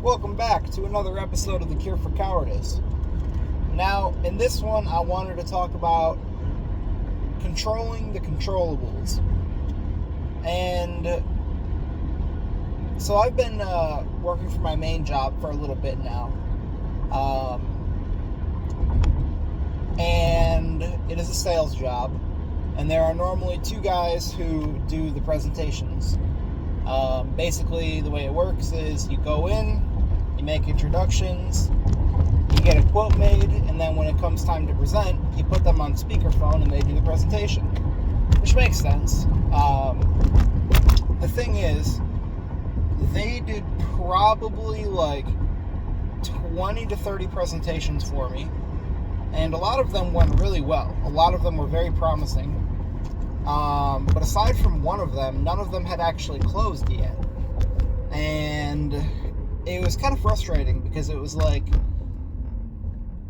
Welcome back to another episode of The Cure for Cowardice. Now, in this one, I wanted to talk about controlling the controllables. And so I've been working for my main job for a little bit now. And it is a sales job. And there are normally two guys who do the presentations. Basically, the way it works is you go in, you make introductions, you get a quote made, and then when it comes time to present, you put them on speakerphone and they do the presentation, which makes sense. The thing is, they did probably like 20 to 30 presentations for me, and a lot of them went really well. A lot of them were very promising. But aside from one of them, none of them had actually closed yet. And it was kind of frustrating because it was like,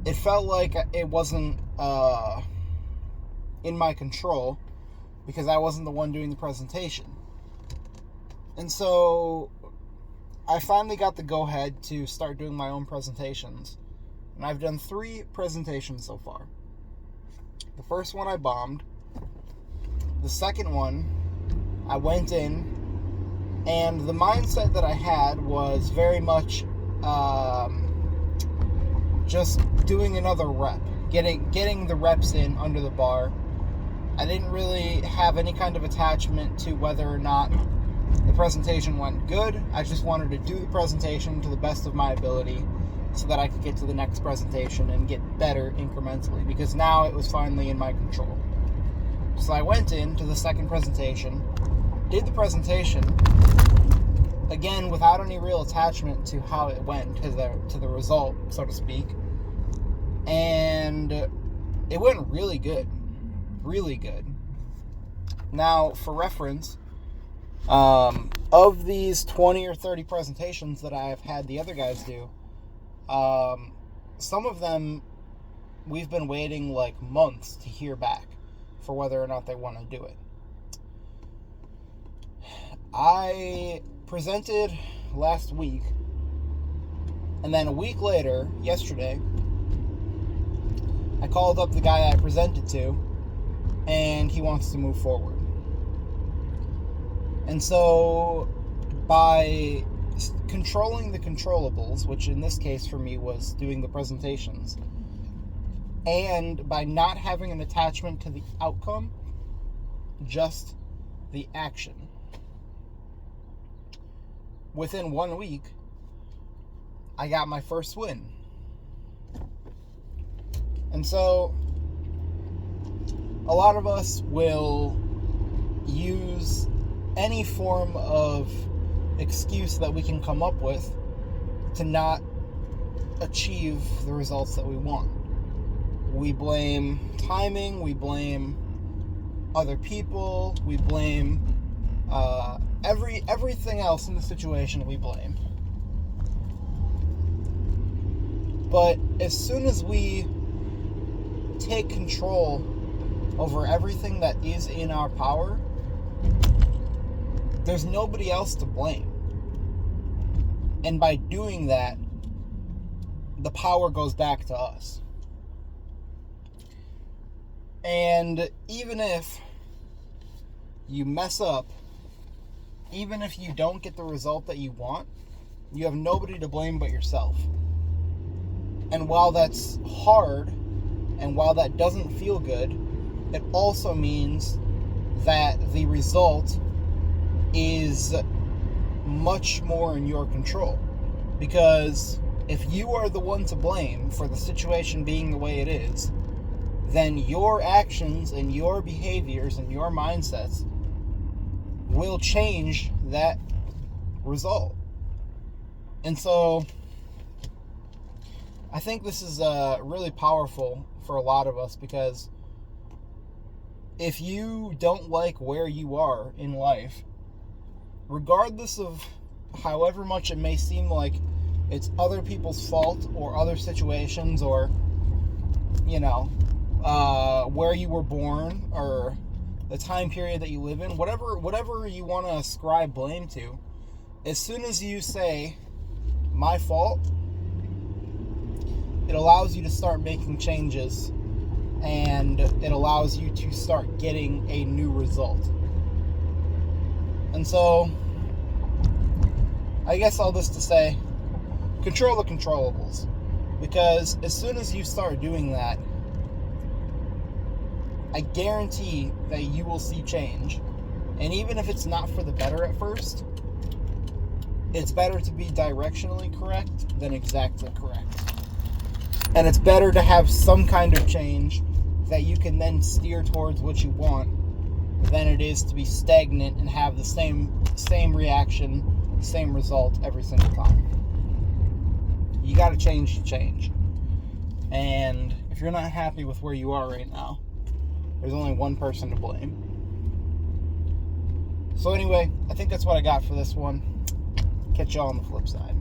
it felt like it wasn't in my control because I wasn't the one doing the presentation. And so I finally got the go-ahead to start doing my own presentations. And I've done 3 presentations so far. The first one I bombed. The second one, I went in, and the mindset that I had was very much just doing another rep, getting the reps in under the bar. I didn't really have any kind of attachment to whether or not the presentation went good. I just wanted to do the presentation to the best of my ability so that I could get to the next presentation and get better incrementally, because now it was finally in my control. So I went into the second presentation, did the presentation, again, without any real attachment to how it went, to the result, so to speak. And it went really good. Really good. Now, for reference, of these 20 or 30 presentations that I have had the other guys do, some of them we've been waiting like months to hear back for whether or not they want to do it. I presented last week, and then a week later, yesterday, I called up the guy I presented to, and he wants to move forward. And so, by controlling the controllables, which in this case for me was doing the presentations, and by not having an attachment to the outcome, just the action, within 1 week, I got my first win. And so, a lot of us will use any form of excuse that we can come up with to not achieve the results that we want. We blame timing, we blame other people, we blame everything else in the situation we blame. But as soon as we take control over everything that is in our power, there's nobody else to blame. And by doing that, the power goes back to us. And even if you mess up, even if you don't get the result that you want, you have nobody to blame but yourself. And while that's hard, and while that doesn't feel good, it also means that the result is much more in your control. Because if you are the one to blame for the situation being the way it is, then your actions and your behaviors and your mindsets will change that result. And so I think this is really powerful for a lot of us, because if you don't like where you are in life, regardless of however much it may seem like it's other people's fault or other situations, or where you were born or the time period that you live in, whatever you want to ascribe blame to, as soon as you say, my fault, it allows you to start making changes, and it allows you to start getting a new result. And so, I guess all this to say, control the controllables. Because as soon as you start doing that, I guarantee that you will see change. And even if it's not for the better at first, it's better to be directionally correct than exactly correct. And it's better to have some kind of change that you can then steer towards what you want than it is to be stagnant and have the same reaction, same result every single time. You got to change to change. And if you're not happy with where you are right now, there's only one person to blame. So anyway, I think that's what I got for this one. Catch y'all on the flip side.